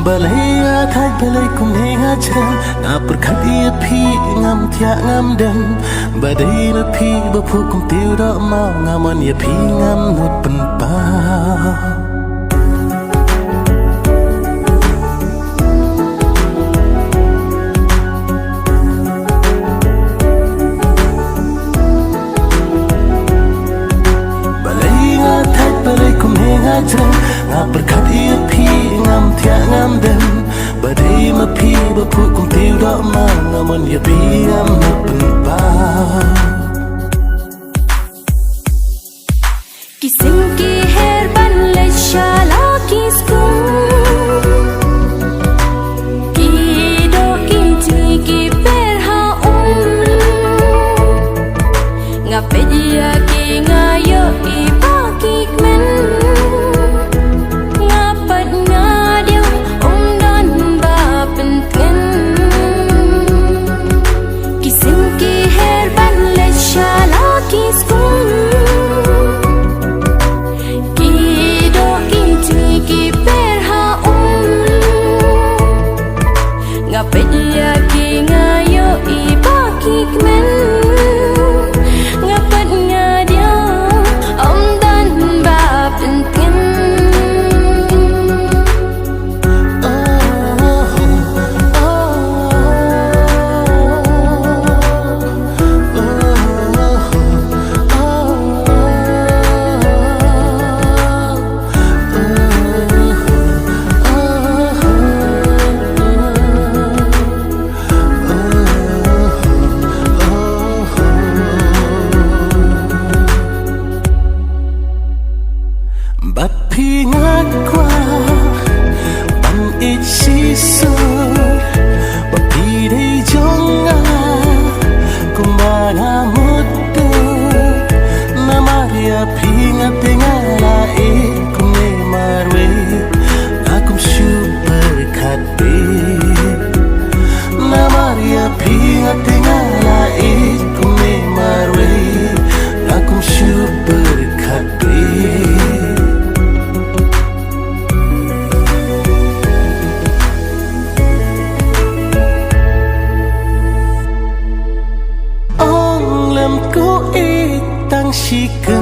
Balaya thay balay kum henga chan na perkhati api ngam thia ngam dem badai na pi bapu kum tiu da ma ngaman ya pi ngam nut pen pa balaya thay balay kum henga chan na perkhati api ngam thia ngam dem badai ma pi bapu kum tiu da ma ngaman ya pi ngam nut pen pa Kising ki herban le shala kiskung ki do ki ti ki perha ngapedia ki ngayo iba ki men ngapat ngadio dan ba penken Kising ki herban le shala kiskung Ngapedia ki ngayo iba kikmen ngapat ngadio dan ba penting Bat pingat kwa bang it siso bapide jonga kumbaga mutu na maria pingat tingala kumne marwe akum super khatbe na maria pingat tingala kumne marwe akum super khatbe Cô ý tăng shi cơ